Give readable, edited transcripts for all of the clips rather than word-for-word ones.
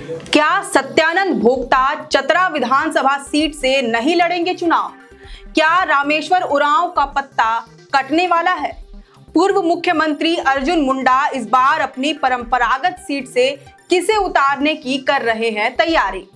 क्या सत्यानंद भोक्ता चतरा विधानसभा सीट से नहीं लड़ेंगे चुनाव? क्या रामेश्वर उरांव का पत्ता कटने वाला है? पूर्व मुख्यमंत्री अर्जुन मुंडा इस बार अपनी परंपरागत सीट से किसे उतारने की कर रहे हैं तैयारी?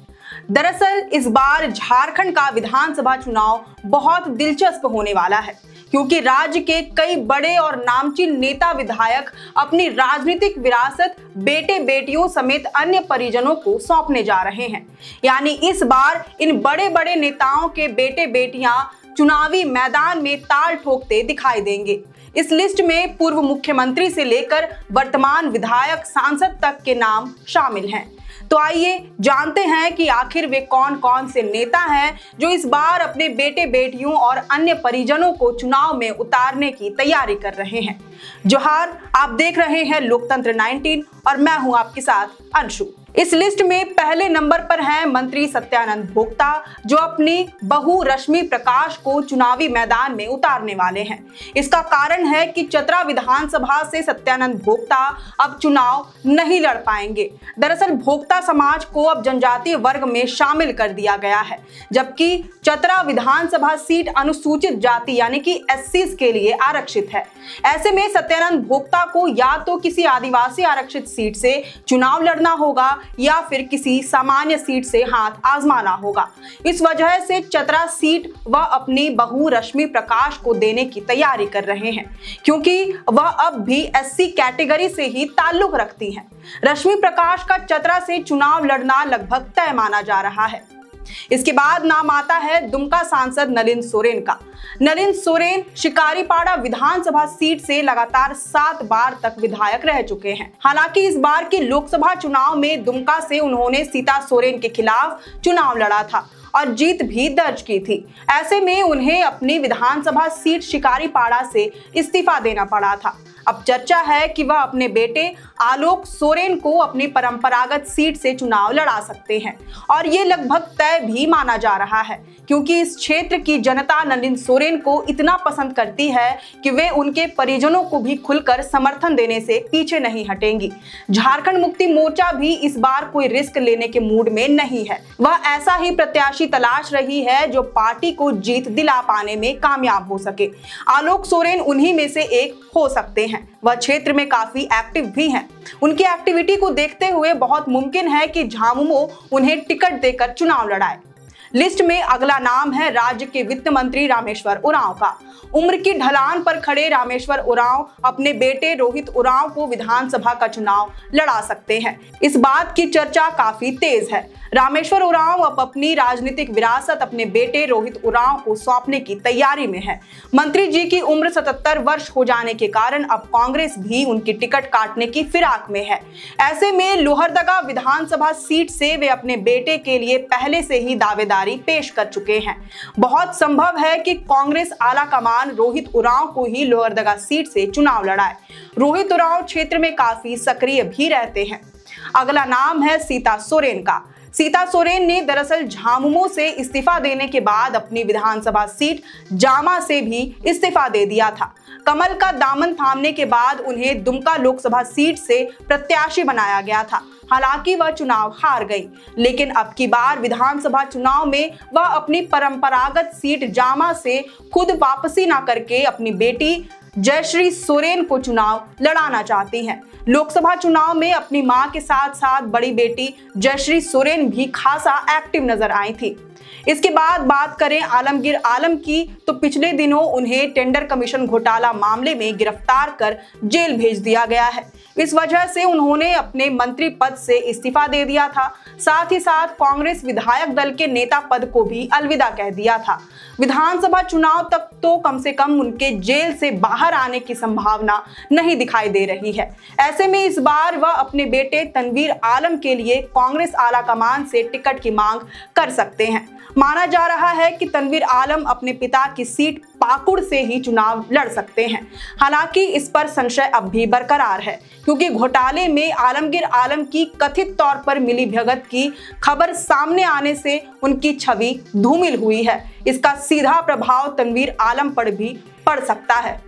दरअसल इस बार झारखंड का विधानसभा चुनाव बहुत दिलचस्प होने वाला है, क्योंकि राज्य के कई बड़े और नामचीन नेता विधायक अपनी राजनीतिक विरासत बेटे बेटियों समेत अन्य परिजनों को सौंपने जा रहे हैं। यानी इस बार इन बड़े बड़े नेताओं के बेटे बेटियां चुनावी मैदान में ताल ठोकते दिखाई देंगे। इस लिस्ट में पूर्व मुख्यमंत्री से लेकर वर्तमान विधायक सांसद तक के नाम शामिल हैं। तो आइए जानते हैं कि आखिर वे कौन कौन से नेता हैं जो इस बार अपने बेटे बेटियों और अन्य परिजनों को चुनाव में उतारने की तैयारी कर रहे हैं। जोहार, आप देख रहे हैं लोकतंत्र 19 और मैं हूं आपके साथ अंशु। इस लिस्ट में पहले नंबर पर हैं मंत्री सत्यानंद भोक्ता, जो अपनी बहू रश्मि प्रकाश को चुनावी मैदान में उतारने वाले हैं। इसका कारण है कि चतरा विधानसभा से सत्यानंद भोक्ता अब चुनाव नहीं लड़ पाएंगे। दरअसल भोक्ता समाज को अब जनजातीय वर्ग में शामिल कर दिया गया है, जबकि चतरा विधानसभा सीट अनुसूचित जाति यानी कि एससीज के लिए आरक्षित है। ऐसे में सत्यानंद भोक्ता को या तो किसी आदिवासी आरक्षित सीट से चुनाव लड़ना होगा या फिर किसी सामान्य सीट से हाथ आजमाना होगा। इस वजह से चतरा सीट वह अपनी बहू रश्मि प्रकाश को देने की तैयारी कर रहे हैं, क्योंकि वह अब भी एससी कैटेगरी से ही ताल्लुक रखती हैं। रश्मि प्रकाश का चतरा से चुनाव लड़ना लगभग तय माना जा रहा है। इसके बाद नाम आता है दुमका सांसद नलिन सोरेन का। नलिन सोरेन शिकारीपाड़ा विधानसभा सीट से लगातार 7 बार तक विधायक रह चुके हैं। हालांकि इस बार के लोकसभा चुनाव में दुमका से उन्होंने सीता सोरेन के खिलाफ चुनाव लड़ा था और जीत भी दर्ज की थी। ऐसे में उन्हें अपनी विधानसभा सीट शिकारीपाड़ा से इस्तीफा देना पड़ा था। अब चर्चा है कि वह अपने बेटे आलोक सोरेन को अपनी परंपरागत सीट से चुनाव लड़ा सकते हैं, और ये लगभग तय भी माना जा रहा है, क्योंकि इस क्षेत्र की जनता नलिन सोरेन को इतना पसंद करती है कि वे उनके परिजनों को भी खुलकर समर्थन देने से पीछे नहीं हटेंगी। झारखंड मुक्ति मोर्चा भी इस बार कोई रिस्क लेने के मूड में नहीं है। वह ऐसा ही प्रत्याशी तलाश रही है जो पार्टी को जीत दिला पाने में कामयाब हो सके। आलोक सोरेन उन्हीं में से एक हो सकते हैं। वह क्षेत्र में काफी एक्टिव भी हैं। उनकी एक्टिविटी को देखते हुए बहुत मुमकिन है कि झामुमो उन्हें टिकट देकर चुनाव लड़ाए। लिस्ट में अगला नाम है राज्य के वित्त मंत्री रामेश्वर उरांव का। उम्र की ढलान पर खड़े रामेश्वर उरांव अपने बेटे रोहित उरांव को विधानसभा का चुनाव लड़ा सकते हैं। इस बात की चर्चा काफी तेज है। रामेश्वर उरांव अब अपनी राजनीतिक विरासत अपने बेटे रोहित उरांव को सौंपने की तैयारी में है। मंत्री जी की उम्र 77 वर्ष हो जाने के कारण अब कांग्रेस भी उनकी टिकट काटने की फिराक में है। ऐसे में लोहरदगा विधानसभा सीट से वे अपने बेटे के लिए पहले से ही दावेदारी पेश कर चुके हैं। बहुत संभव है कि कांग्रेस आला कमान रोहित उरांव को ही लोहरदगा सीट से चुनाव लड़ाए। रोहित उरांव क्षेत्र में काफी सक्रिय भी रहते हैं। अगला नाम है सीता सोरेन का। सीता सोरेन ने दरअसल झामुमो से इस्तीफा देने के बाद अपनी विधानसभा सीट जामा से भी इस्तीफा दे दिया था। कमल का दामन थामने के बाद उन्हें दुमका लोकसभा सीट से प्रत्याशी बनाया गया था। हालांकि वह चुनाव हार गई, लेकिन अब की बार विधानसभा चुनाव में वह अपनी परंपरागत सीट जामा से खुद वापसी न करके अपनी बेटी जयश्री सोरेन को चुनाव लड़ाना चाहती हैं। लोकसभा चुनाव में अपनी मां के साथ साथ बड़ी बेटी जयश्री सोरेन भी खासा एक्टिव नजर आई थी। इसके बाद बात करें आलमगीर आलम की, तो पिछले दिनों उन्हें टेंडर कमीशन घोटाला मामले में गिरफ्तार कर जेल भेज दिया गया है। इस वजह से उन्होंने अपने मंत्री पद से इस्तीफा दे दिया था। साथ ही साथ कांग्रेस विधायक दल के नेता पद को भी अलविदा कह दिया था। विधानसभा चुनाव तक तो कम से कम उनके जेल से बाहर आने की संभावना नहीं दिखाई दे रही है। ऐसे में इस बार वह अपने बेटे तनवीर आलम के लिए कांग्रेस आलाकमान से टिकट की मांग कर सकते हैं। माना जा रहा है कि तनवीर आलम अपने पिता की सीट पाकुड़ से ही चुनाव लड़ सकते हैं। हालांकि इस पर संशय अब भी बरकरार है, क्योंकि घोटाले में आलमगीर आलम की कथित तौर पर मिलीभगत की खबर सामने आने से उनकी छवि धूमिल हुई है। इसका सीधा प्रभाव तनवीर आलम पर भी पड़ सकता है।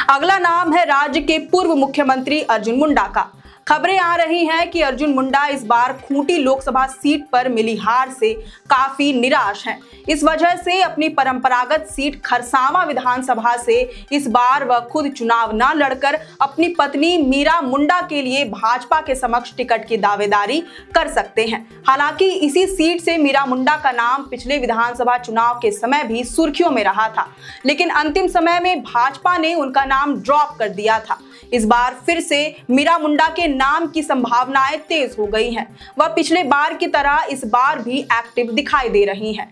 अगला नाम है राज्य के पूर्व मुख्यमंत्री अर्जुन मुंडा का। खबरें आ रही हैं कि अर्जुन मुंडा इस बार खूंटी लोकसभा सीट पर मिली हार से काफी निराश हैं। इस वजह से अपनी परंपरागत सीट खरसावां विधानसभा से इस बार वह खुद चुनाव न लड़कर अपनी पत्नी मीरा मुंडा के लिए भाजपा के समक्ष टिकट की दावेदारी कर सकते हैं। हालांकि इसी सीट से मीरा मुंडा का नाम पिछले विधानसभा चुनाव के समय भी सुर्खियों में रहा था, लेकिन अंतिम समय में भाजपा ने उनका नाम ड्रॉप कर दिया था। इस बार फिर से मीरा मुंडा के नाम की संभावनाएं तेज हो गई हैं। वह पिछले बार की तरह इस बार भी एक्टिव दिखाई दे रही हैं।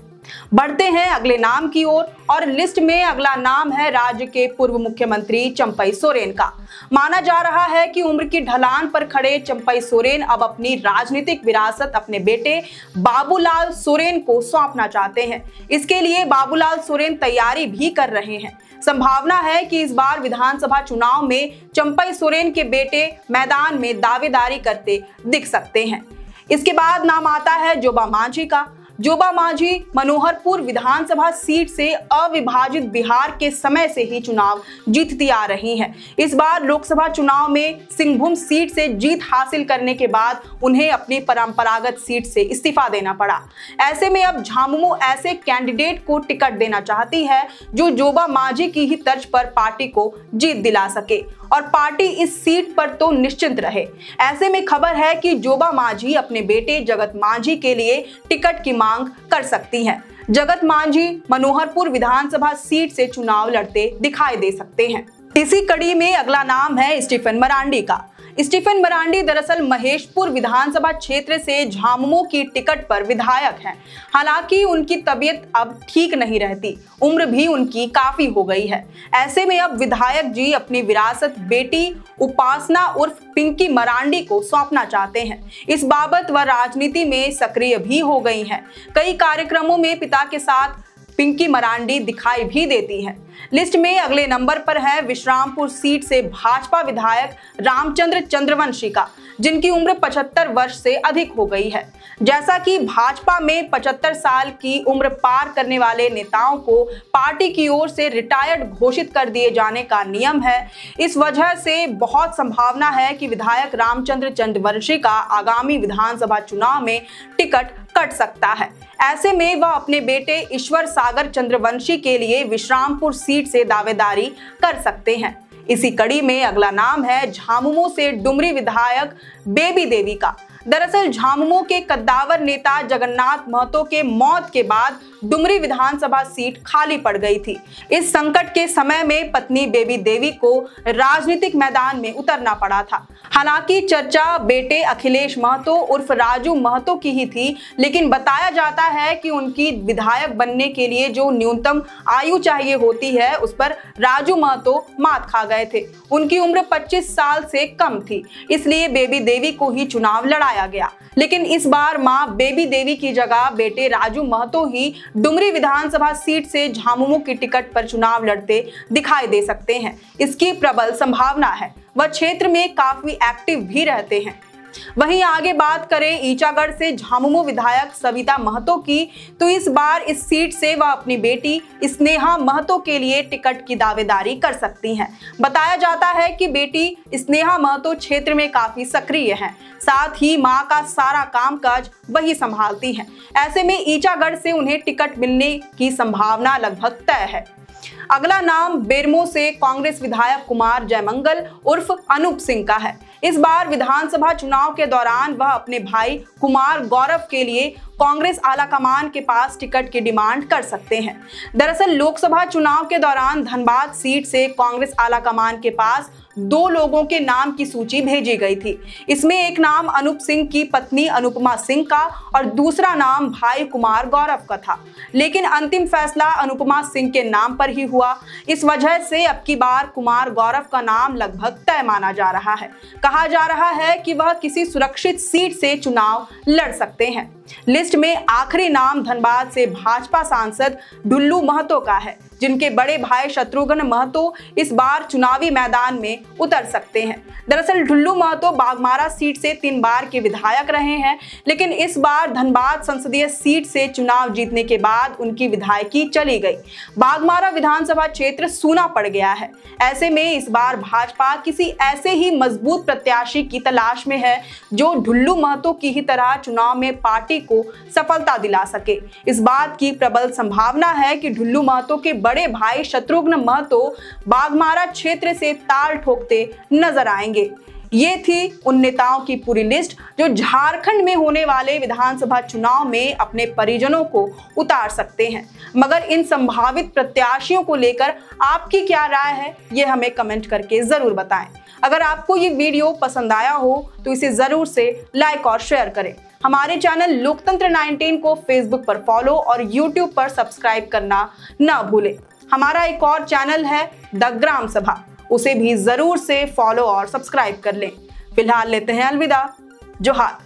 बढ़ते हैं अगले नाम की ओर और लिस्ट में अगला नाम है राज्य के पूर्व मुख्यमंत्री चंपई सोरेन का। माना जा रहा है कि उम्र की ढलान पर खड़े चंपई सोरेन अब अपनी राजनीतिक विरासत अपने बेटे बाबूलाल सोरेन को सौंपना चाहते हैं। इसके लिए बाबूलाल सोरेन तैयारी भी कर रहे हैं। संभावना है कि इस बार विधानसभा चुनाव में चंपई सोरेन के बेटे मैदान में दावेदारी करते दिख सकते हैं। इसके बाद नाम आता है जोबा मांझी का। जोबा मांझी मनोहरपुर विधानसभा सीट से अविभाजित बिहार के समय से ही चुनाव जीतती आ रही हैं। इस बार लोकसभा चुनाव में सिंहभूम सीट से जीत हासिल करने के बाद उन्हें अपनी परंपरागत सीट से इस्तीफा देना पड़ा। ऐसे में अब झामुमो ऐसे कैंडिडेट को टिकट देना चाहती है जो जोबा मांझी की ही तर्ज पर पार्टी को जीत दिला सके और पार्टी इस सीट पर तो निश्चिंत रहे। ऐसे में खबर है कि जोबा मांझी अपने बेटे जगत मांझी के लिए टिकट की मांग कर सकती हैं। जगत मांझी मनोहरपुर विधानसभा सीट से चुनाव लड़ते दिखाई दे सकते हैं। इसी कड़ी में अगला नाम है स्टीफन मरांडी का। स्टीफन मरांडी दरअसल महेशपुर विधानसभा क्षेत्र से झामुमो की टिकट पर विधायक हैं। हालांकि उनकी तबीयत अब ठीक नहीं रहती, उम्र भी उनकी काफी हो गई है। ऐसे में अब विधायक जी अपनी विरासत बेटी उपासना उर्फ पिंकी मरांडी को सौंपना चाहते हैं। इस बाबत वह राजनीति में सक्रिय भी हो गई हैं। कई कार्यक्रमों में पिता के साथ पिंकी मरांडी दिखाई भी देती है। लिस्ट में अगले नंबर पर है विश्रामपुर सीट से भाजपा विधायक रामचंद्र चंद्रवंशी का, जिनकी उम्र 75 वर्ष से अधिक हो गई है। जैसा कि भाजपा में 75 साल की उम्र पार करने वाले नेताओं को पार्टी की ओर से रिटायर्ड घोषित कर दिए जाने का नियम है, इस वजह से बहुत संभावना है कि विधायक रामचंद्र चंद्रवंशी का आगामी विधानसभा चुनाव में टिकट कट सकता है। ऐसे में वह अपने बेटे ईश्वर सागर चंद्रवंशी के लिए विश्रामपुर सीट से दावेदारी कर सकते हैं। इसी कड़ी में अगला नाम है झामुमो से डुमरी विधायक बेबी देवी का। दरअसल झामुमो के कद्दावर नेता जगन्नाथ महतो के मौत के बाद डुमरी विधानसभा सीट खाली पड़ गई थी। इस संकट के समय में पत्नी बेबी देवी को राजनीतिक मैदान में उतरना पड़ा था। हालांकि चर्चा बेटे अखिलेश महतो उर्फ राजू महतो की ही थी, लेकिन बताया जाता है कि उनकी विधायक बनने के लिए जो न्यूनतम आयु चाहिए होती है उस पर राजू महतो मात खा गए थे। उनकी उम्र 25 साल से कम थी, इसलिए बेबी देवी को ही चुनाव लड़ाया गया। लेकिन इस बार मां बेबी देवी की जगह बेटे राजू महतो ही डुमरी विधानसभा सीट से झामुमो की टिकट पर चुनाव लड़ते दिखाई दे सकते हैं। इसकी प्रबल संभावना है। वह क्षेत्र में काफी एक्टिव भी रहते हैं। वहीं आगे बात करें ईचागढ़ से झामुमो विधायक सविता महतो की, तो इस बार इस सीट से वह अपनी बेटी स्नेहा महतो के लिए टिकट की दावेदारी कर सकती हैं। बताया जाता है कि बेटी स्नेहा महतो क्षेत्र में काफी सक्रिय हैं, साथ ही मां का सारा कामकाज वही संभालती हैं। ऐसे में ईचागढ़ से उन्हें टिकट मिलने की संभावना लगभग तय है। अगला नाम बेरमो से कांग्रेस विधायक कुमार जयमंगल उर्फ अनूप सिंह का है। इस बार विधानसभा चुनाव के दौरान वह अपने भाई कुमार गौरव के लिए कांग्रेस आलाकमान के पास टिकट की डिमांड कर सकते हैं। दरअसल लोकसभा चुनाव के दौरान धनबाद सीट से कांग्रेस आलाकमान के पास 2 लोगों के नाम की सूची भेजी गई थी। इसमें एक नाम अनूप सिंह की पत्नी अनुपमा सिंह का और दूसरा नाम भाई कुमार गौरव का था, लेकिन अंतिम फैसला अनुपमा सिंह के नाम पर ही हुआ। इस वजह से अब की बार कुमार गौरव का नाम लगभग तय माना जा रहा है। कहा जा रहा है कि वह किसी सुरक्षित सीट से चुनाव लड़ सकते हैं। लिस्ट में आखिरी नाम धनबाद से भाजपा सांसद ढुल्लू महतो का है। जिनके बड़े भाई शत्रुघ्न महतो इस बार चुनावी मैदान में उतर सकते हैं। दरअसल ढुल्लू महतो बाघमारा सीट से 3 बार के विधायक रहे हैं, लेकिन इस बार धनबाद संसदीय सीट से चुनाव जीतने के बाद उनकी विधायकी चली गई। बाघमारा विधानसभा क्षेत्र सूना पड़ गया है। ऐसे में इस बार भाजपा किसी ऐसे ही मजबूत प्रत्याशी की तलाश में है जो ढुल्लू महतो की ही तरह चुनाव में पार्टी को सफलता दिला सके। इस बात की प्रबल संभावना है कि ढुल्लू महतो के बड़े भाई शत्रुघ्न महतो बाघमारा क्षेत्र से ताल ठोकते नजर आएंगे। ये थी उन नेताओं की पूरी लिस्ट जो झारखंड में होने वाले विधानसभा चुनाव में अपने परिजनों को उतार सकते हैं। मगर इन संभावित प्रत्याशियों को लेकर आपकी क्या राय है, ये हमें कमेंट करके जरूर बताएं। अगर आपको ये वीडियो पसंद आया हो तो इसे जरूर से लाइक और शेयर करें। हमारे चैनल लोकतंत्र 19 को फेसबुक पर फॉलो और यूट्यूब पर सब्सक्राइब करना ना भूलें। हमारा एक और चैनल है द ग्राम सभा, उसे भी जरूर से फॉलो और सब्सक्राइब कर लें। फिलहाल लेते हैं अलविदा। जोहार।